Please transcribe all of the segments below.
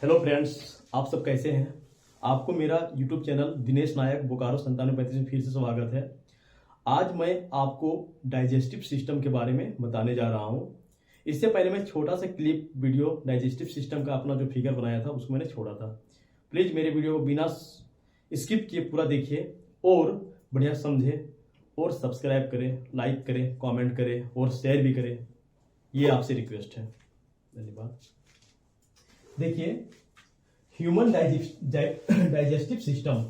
Hello friends, आप सब कैसे हैं। आपको मेरा यूट्यूब चैनल दिनेश नायक बोकारो 9735 में फिर से स्वागत है। आज मैं आपको डाइजेस्टिव सिस्टम के बारे में बताने जा रहा हूं। इससे पहले मैं छोटा सा क्लिप वीडियो डाइजेस्टिव सिस्टम का अपना जो फिगर बनाया था उसको मैंने छोड़ा था। प्लीज़ मेरे वीडियो को बिना स्किप किए पूरा देखिए और बढ़िया समझे और सब्सक्राइब करें, लाइक करें, कॉमेंट करें और शेयर भी करें। ये आपसे रिक्वेस्ट है। धन्यवाद। देखिए, ह्यूमन डाइजेस्टिव सिस्टम,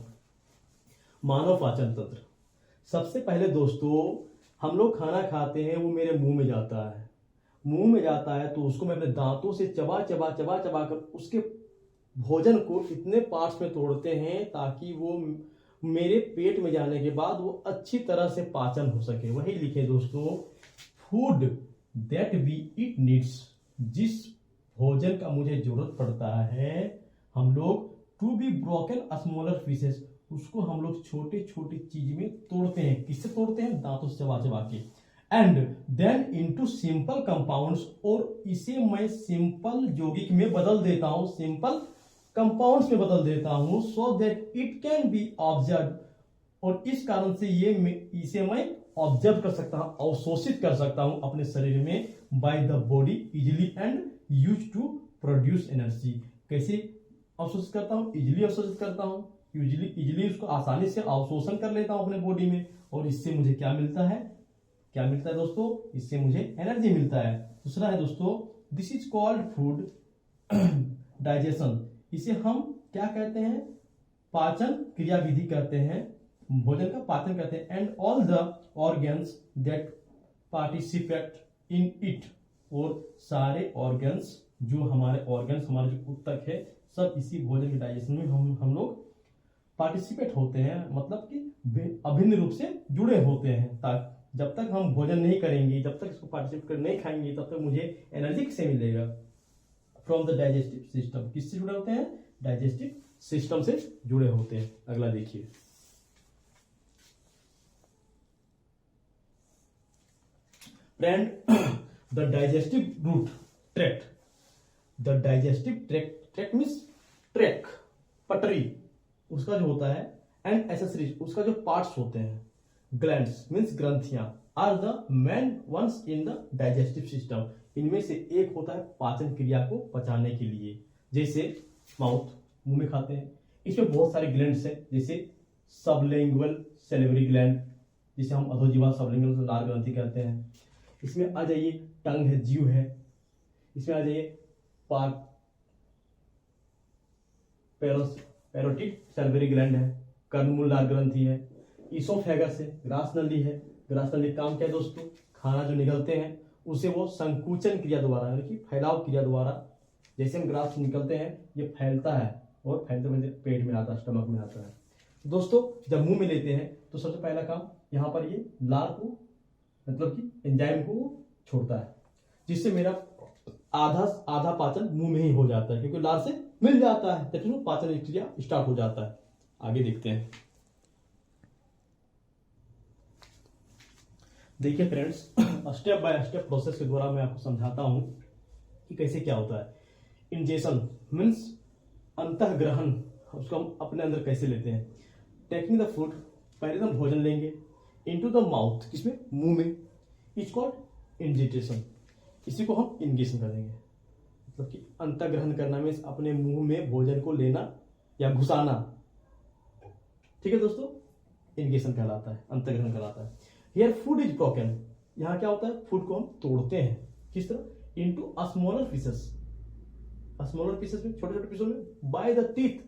मानव पाचन तंत्र। सबसे पहले दोस्तों, हम लोग खाना खाते हैं, वो मेरे मुंह में जाता है। मुंह में जाता है तो उसको मैं अपने दांतों से चबा चबा चबा चबा कर उसके भोजन को इतने पार्ट्स में तोड़ते हैं ताकि वो मेरे पेट में जाने के बाद वो अच्छी तरह से पाचन हो सके। वही लिखे दोस्तों, food that we eat needs, जिस भोजन का मुझे जरूरत पड़ता है, हम लोग to be broken smaller pieces, उसको हम लोग छोटे छोटे चीज में तोड़ते हैं। किससे तोड़ते हैं? दांतों से चबा चबा के। And then into simple compounds, और इसे मैं सिंपल यौगिक में बदल देता हूं, सिंपल कंपाउंड्स में बदल देता हूं, so that it can be observe, और इस कारण से इसे मैं ऑब्जर्व कर सकता हूं, अवशोषित कर सकता हूं अपने शरीर में by the body easily and use to produce energy. कैसे अवशोषित करता हूं? इजिली अवशोषित करता हूं, इजिली उसको आसानी से अवशोषण कर लेता हूं अपने बॉडी में, और इससे मुझे क्या मिलता है? क्या मिलता है दोस्तों? इससे मुझे एनर्जी मिलता है। दूसरा है दोस्तों, this is called food digestion. इसे हम क्या कहते हैं? पाचन क्रिया विधि कहते हैं, भोजन का पाचन कहते हैं। And all the organs that participate in it, और सारे ऑर्गन्स जो हमारे जो ऊतक है, सब इसी भोजन के डाइजेशन में हम लोग पार्टिसिपेट होते हैं, मतलब कि अभिन्न रूप से जुड़े होते हैं। ताकि जब तक हम भोजन नहीं करेंगे, जब तक इसको पार्टिसिपेट कर नहीं खाएंगे, तब तक मुझे एनर्जी किससे मिलेगा? From the digestive system. किससे जुड़े होते हैं? डाइजेस्टिव सिस्टम से जुड़े होते हैं। अगला देखिए, friend, the digestive root tract. The digestive tract means track, पटरी उसका जो होता है, एंड एसेसरीज उसका जो पार्ट्स होते हैं, ग्लैंड्स मीन्स ग्रंथियां, are the main ones in the digestive system. इनमें से एक होता है पाचन क्रिया को पचाने के लिए, जैसे माउथ, मुंह में खाते हैं, इसमें बहुत सारे ग्लैंड्स हैं, जैसे सबलिंगुअल सैलिवरी ग्लैंड, जिसे हम अधोजीवा सबलिंगुअल लार ग्रंथि कहते हैं। इसमें आ जाइए टंग है, जीव है। इसमें आ जाइए पैरोटिड सैलिवरी ग्लैंड है, कर्णमूल लार ग्रंथि है, इसोफेगस है, ग्रास नली है। ग्रास नली काम क्या है दोस्तों? खाना जो निकलते हैं उसे वो संकुचन क्रिया द्वारा, यानी कि फैलाव क्रिया द्वारा, जैसे हम ग्रास निकलते हैं ये फैलता है और फैलते फैलते पेट में आता है, स्टमक में आता है। दोस्तों, जब मुंह में लेते हैं तो सबसे पहला काम यहाँ पर ये लार को, मतलब कि एंजाइम को छोड़ता है, जिससे मेरा आधा पाचन मुंह में ही हो जाता है, क्योंकि लार से मिल जाता है, तब फिर पाचन क्रिया स्टार्ट हो जाता है। आगे देखते हैं। देखिए friends, step by step process के द्वारा मैं आपको समझाता हूं कि कैसे क्या होता है। इंजेशन मीन्स अंतःग्रहण, उसको हम अपने अंदर कैसे लेते हैं। टेकिंग द फूड, पहले हम भोजन लेंगे, इनटू द माउथ, किसमें? मुंह में, इट्स कॉल्ड इंजेशन। इसी को हम इंगेशन करेंगे, मतलब कि अंतःग्रहण करना में अपने मुंह में भोजन को लेना या घुसाना। ठीक है दोस्तों, इंगेशन कहलाता है, अंतःग्रहण कहलाता है। हियर फूड इज ब्रोकन, यहाँ क्या होता है? फूड को हम तोड़ते हैं, किस तरह? Into smaller pieces, smaller pieces में, छोटे छोटे पीसों में, बाय द टीथ,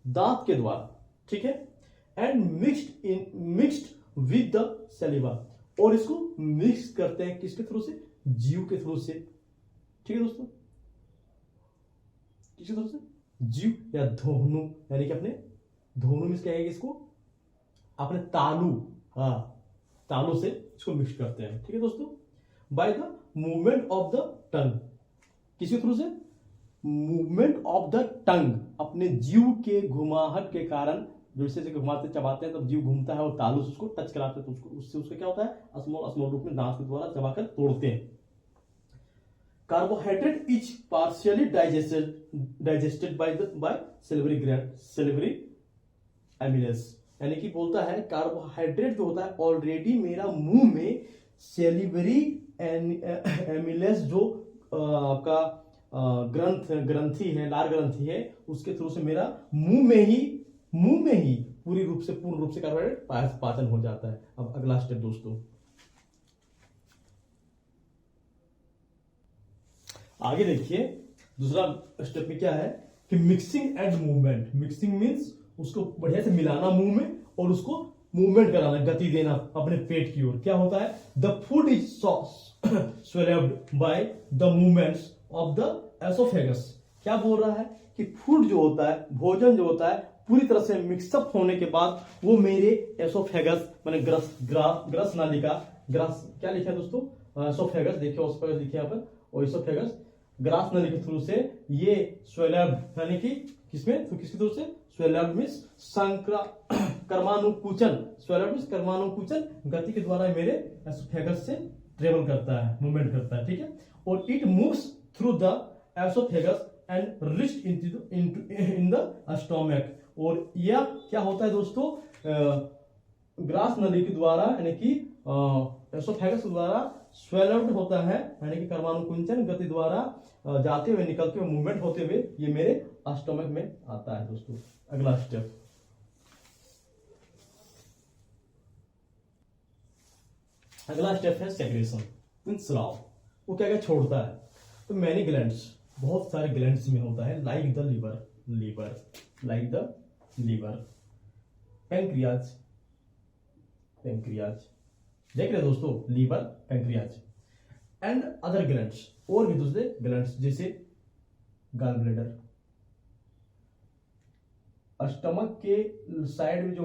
दांत के द्वारा। ठीक है। एंड मिक्स्ड विद द सैलिवा, और इसको मिक्स करते हैं किसके थ्रू से? जीव के थ्रू से। ठीक है दोस्तों, किसके थ्रू से? जीव या धोनु, यानी कि अपने धोनु में क्या है, इसको अपने तालू, तालू से इसको मिक्स करते हैं। ठीक है दोस्तों। By the movement of the tongue, किसके थ्रू से? मूवमेंट ऑफ द टंग, अपने जीव के घुमाहट के कारण, जैसे घुमाते चबाते हैं तब जीव घूमता है और तालू से उसको टच कराते हैं, तो उससे क्या होता है? स्मॉल रूप में दांत के द्वारा चबाकर तोड़ते हैं। Carbohydrate is partially digested by salivary amylase, यानी कि बोलता है कार्बोहाइड्रेट जो होता है ऑलरेडी मेरा मुंह में सेलिवरी एमिलेस जो आपका ग्रंथि है, लार ग्रंथि है, उसके थ्रू से मेरा मुंह में ही पूर्ण रूप से कार्बोहाइड्रेट पाचन हो जाता है। अब अगला स्टेप दोस्तों, आगे देखिए दूसरा स्टेप में क्या है कि mixing and movement. Mixing means उसको बढ़िया से मिलाना मुंह में और उसको मूवमेंट कराना, गति देना अपने पेट की ओर। क्या होता है, the food is swallowed by the movements of the oesophagus. क्या बोल रहा है कि फूड जो होता है, भोजन जो होता है, पूरी तरह से मिक्सअप होने के बाद वो मेरे एसोफेगस माने ग्रस नालिका, ग्रस क्या लिखा है दोस्तों, एसोफेगस, देखिए एसोफेगस लिखे यहाँ पर, और एसोफेगस ग्रास नली के थ्रू से ये स्वैलब्ड, यानी कि किसमें, तो किसके थ्रू से, स्वैलब्ड मींस कर्मानुकुचन, स्वैलब्ड मींस कर्मानुकुचन गति के द्वारा मेरे एसोफेगस से ट्रेवल करता है, मूवमेंट करता है, ठीक है। और it moves through the oesophagus and reach in the stomach. और यह क्या होता है दोस्तों, ग्रास नली के द्वारा, यानी कि एसोफेगस द्वारा स्वेलड होता है, यानी कि कर्मानुकुंचन गति द्वारा जाते हुए, निकलते हुए, मूवमेंट होते हुए ये मेरे स्टोमक में आता है दोस्तों। अगला स्टेप, अगला स्टेप है सेक्रेशन मींस स्राव। वो क्या क्या छोड़ता है, तो मैनी ग्लैंड्स, बहुत सारे ग्लैंड्स में होता है, like the like the liver, pancreas देख रहे दोस्तों, liver, pancreas and other glands, और भी दूसरे ग्लैंड्स जैसे गॉल ब्लैडर। स्टमक के साइड में जो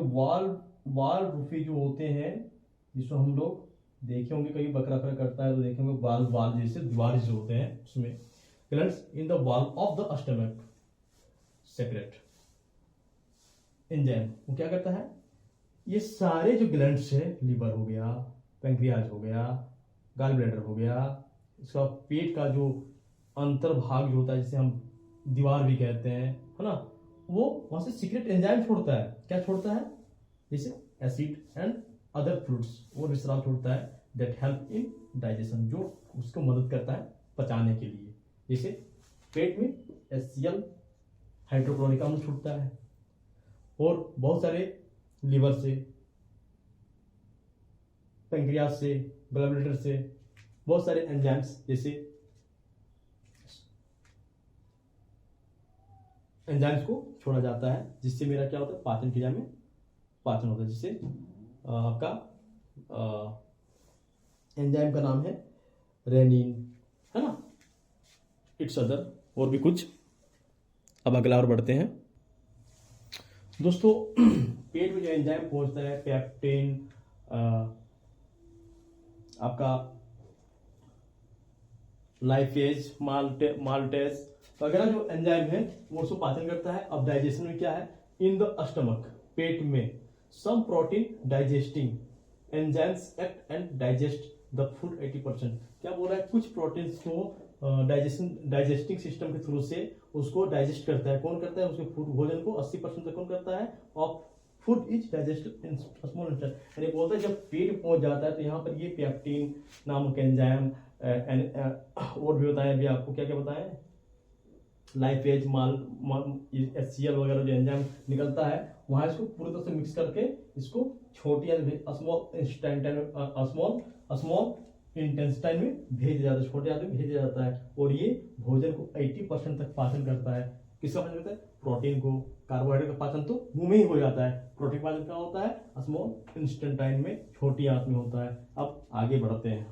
वाल रूफी जो होते हैं, जिसको हम लोग देखे होंगे, कहीं बकरा करता है तो देखेंगे वाल जैसे दीवार जो होते हैं, उसमें glands in the wall of the stomach secrete enzyme. वो क्या करता है, ये सारे जो ग्लैंड्स है, लीवर हो गया, पैंक्रियाज हो गया, गॉल ब्लैडर हो गया, इसका पेट का जो अंतर्भाग जो होता है, जिसे हम दीवार भी कहते हैं, है ना, वो वहां से सीक्रेट एंजाइम छोड़ता है। क्या छोड़ता है, जैसे एसिड एंड अदर फ्रूट्स, वो विश्राम छोड़ता है, दैट हेल्प इन डाइजेशन, जो उसको मदद करता है पचाने के लिए। जैसे पेट में HCl हाइड्रोक्लोरिक अम्ल छूटता है, और बहुत सारे लीवर से, पैंक्रियाज से, गॉल ब्लैडर से बहुत सारे एंजाइम्स, जैसे एंजाइम्स को छोड़ा जाता है, जिससे मेरा क्या होता है, पाचन क्रिया में पाचन होता है। जिससे आपका एंजाइम का नाम है रेनिन, है ना, इट्स अदर, और भी कुछ। अब अगला और बढ़ते हैं दोस्तों। पेट में जो एंजाइम पहुंचता है, पेप्टेन, आपका लाइफेज, माल्टेज वगैरह जो एंजाइम है, वो उसको पाचन करता है। अब डाइजेशन में क्या है, इन द स्टमक, पेट में some protein digesting enzymes act and digest the food 80%। क्या बोल रहा है, कुछ प्रोटीन्स को डाइजेस्टिंग सिस्टम के थ्रू से उसको डाइजेस्ट करता है। कौन करता है, उसके फूड भोजन को 80% तक कौन करता है, of food is digested in small intestine. यानी बोलता है जब पेट पहुंच जाता है तो यहाँ पर ये पेप्टिन नामक एंजाइम और भी बताया अभी आपको, क्या क्या बताएं, लाइफेज, HCl वगैरह जो एंजाइम निकलता है, वहां इसको पूरी तरह से मिक्स करके इसको छोटी स्मॉल इंटेस्टाइन में भेज जाता है, छोटे आदमी भेजा जाता है, और ये भोजन को 80% तक पाचन करता है। किसका पाचन करता है, प्रोटीन को। कार्बोहाइड्रेट का पाचन तो मुंह में ही हो जाता है, प्रोटीन पाचन क्या होता है, स्मॉल इंस्टेंटाइन में, छोटी आंत में होता है। अब आगे बढ़ते हैं,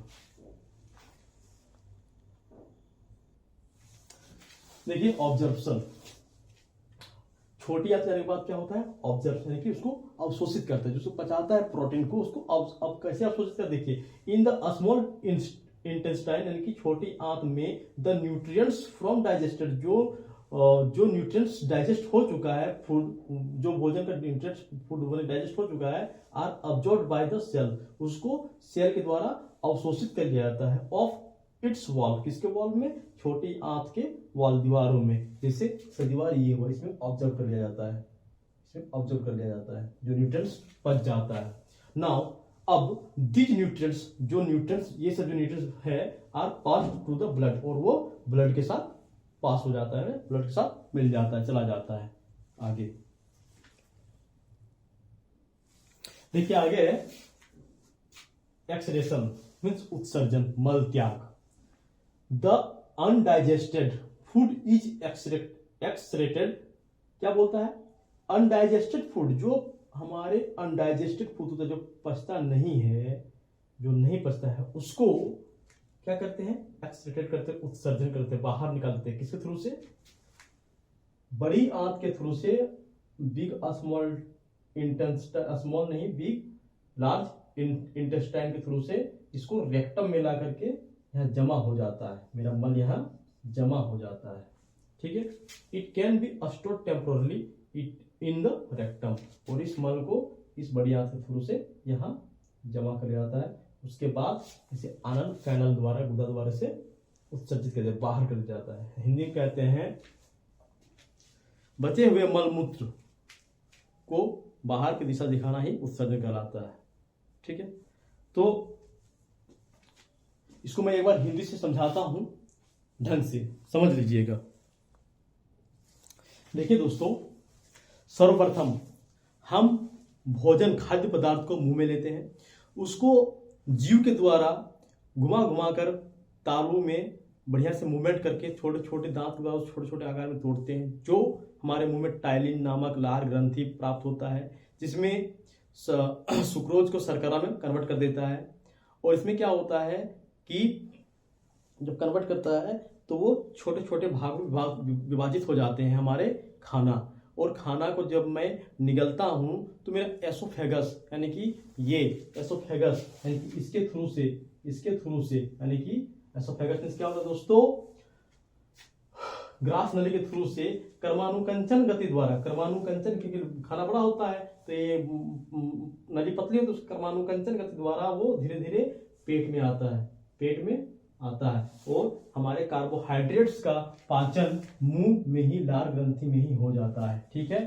देखिए ऑब्जर्प्शन। छोटी आंत करने के बाद क्या होता है, ऑब्जर्प्शन, यानी कि उसको अवशोषित करता है, जिसको पचाता है प्रोटीन को, उसको अब कैसे अवशोषित करता है, देखिए इन द स्मॉल इंटेस्टाइन, यानी कि छोटी आंत में द न्यूट्रिएंट्स फ्रॉम डाइजेस्टेड, जो न्यूट्रिएंट्स डाइजेस्ट हो चुका है, फूड जो भोजन का न्यूट्रिएंट्स फूड डाइजेस्ट हो चुका है, are absorbed by the cell, उसको सेल के द्वारा अवशोषित कर लिया जाता है, ऑफ इट्स वॉल, किसके वॉल में, छोटी आंत के वॉल, दीवारों में। जैसे दीवार ये हुआ, इसमें ऑब्जर्व कर लिया जाता है, इसमें ऑब्जर्व कर लिया जाता है, जो न्यूट्रिएंट्स पच जाता है। नाउ अब दिस न्यूट्रिएंट्स, जो न्यूट्रिएंट्स, ये सब जो न्यूट्रिएंट्स है are pass to the blood, और वो ब्लड के साथ पास हो जाता है, ब्लड के साथ मिल जाता है, चला जाता है आगे। देखिए आगे एक्सक्रीशन मीन्स उत्सर्जन, मल त्याग। द अनडाइजेस्टेड फूड इज एक्सक्रेटेड, क्या बोलता है, अनडाइजेस्टेड फूड, जो हमारे अनडाइजेस्टेड फूड होता है, जो पचता नहीं है, जो नहीं पचता है, उसको क्या करते हैं, एक्सक्रेटेड करते हैं, उत्सर्जन करते हैं, बाहर निकालते हैं। किसके थ्रू से, बड़ी आंत के थ्रू से, बिग स्मॉल स्मॉल नहीं, बिग लार्ज इंटेस्टाइन के थ्रू से इसको रेक्टम में ला करके यहाँ जमा हो जाता है, मेरा मल यहाँ जमा हो जाता है, ठीक है। It can be stored temporarily it in the rectum, और इस मल को इस बड़ी आंत के थ्रू से यहाँ जमा कर जाता है। उसके बाद इसे आनन कैनल द्वारा, गुदा द्वारा से उत्सर्जित कर, बाहर कर दिया जाता है। हिंदी में कहते हैं बचे हुए मलमूत्र को बाहर की दिशा दिखाना ही उत्सर्जन कहलाता है, ठीक है। तो इसको मैं एक बार हिंदी से समझाता हूं, ढंग से समझ लीजिएगा। देखिए दोस्तों, सर्वप्रथम हम भोजन, खाद्य पदार्थ को मुंह में लेते हैं, उसको जीव के द्वारा घुमा घुमा कर तालू में बढ़िया से मूवमेंट करके छोटे छोटे दांत के द्वारा छोटे छोटे आकार में तोड़ते हैं, जो हमारे मुंह में टाइलिन नामक लार ग्रंथि प्राप्त होता है, जिसमें सुक्रोज को शर्करा में कन्वर्ट कर देता है। और इसमें क्या होता है कि जब कन्वर्ट करता है तो वो छोटे छोटे भाग में विभाजित हो जाते हैं हमारे खाना, और खाना को जब मैं निगलता हूं तो मेरा एसोफेगस, यानी कि ये एसोफेगस, यानी कि इसके थ्रू से यानी कि एसोफेगस मींस क्या होता है दोस्तों, ग्रास नली के थ्रू से कर्मानुकंचन गति द्वारा, कर्मानुकंचन, क्योंकि खाना बड़ा होता है तो ये नली पतली है, तो कर्मानुकंचन गति द्वारा वो धीरे धीरे पेट में आता है, पेट में आता है। और हमारे कार्बोहाइड्रेट्स का पाचन मुंह में ही, लार ग्रंथि में ही हो जाता है, ठीक है।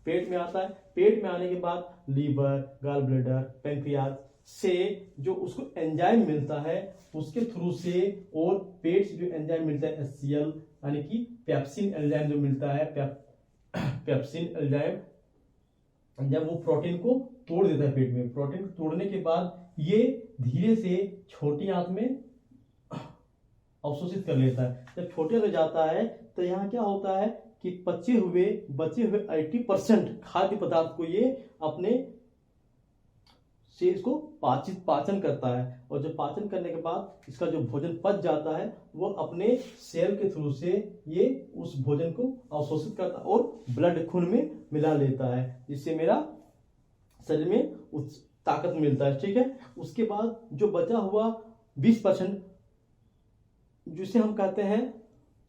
पेट में आता है, पेट में आने के बाद लीवर, गॉल ब्लैडर, पैंक्रियाज से जो उसको एंजाइम मिलता है उसके थ्रू से, और पेट से जो एंजाइम मिलता है HCl, यानी कि पेप्सिन एंजाइम जो मिलता है, पेप्सिन एंजाइम वो प्रोटीन को तोड़ देता है पेट में। प्रोटीन को तोड़ने के बाद ये धीरे से छोटी आंत में अवशोषित कर लेता है। जब छोटे में जाता है तो यहाँ क्या होता है कि बचे हुए 80% खाद्य पदार्थ को ये अपने से इसको पाचन करता है, और जब पाचन करने के बाद इसका जो भोजन पच जाता है वो अपने सेल के थ्रू से ये उस भोजन को अवशोषित करता है और ब्लड खून में मिला लेता है, जिससे मेरा शरीर में ताकत मिलता है, ठीक है। उसके बाद जो बचा हुआ 20% जिसे हम कहते हैं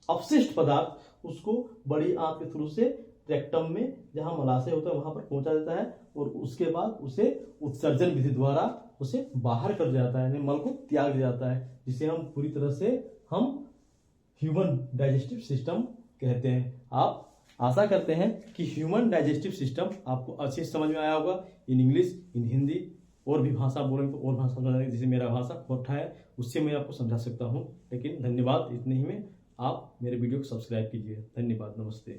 अपशिष्ट पदार्थ, उसको बड़ी आंत के थ्रू से रेक्टम में जहां मलाशय होता है वहां पर पहुंचा देता है, और उसके बाद उसे उत्सर्जन विधि द्वारा उसे बाहर कर दिया जाता है, यानी मल को त्याग दिया जाता है, जिसे हम पूरी तरह से हम ह्यूमन डाइजेस्टिव सिस्टम कहते हैं। आप आशा करते हैं कि ह्यूमन डाइजेस्टिव सिस्टम आपको अच्छे से समझ में आया होगा, इन इंग्लिश, इन हिंदी, और भी भाषा बोलेंगे तो और भाषा समझाएंगे, जैसे मेरा भाषा खोटा है उससे मैं आपको समझा सकता हूँ। लेकिन धन्यवाद, इतने ही में आप मेरे वीडियो को सब्सक्राइब कीजिए। धन्यवाद, नमस्ते।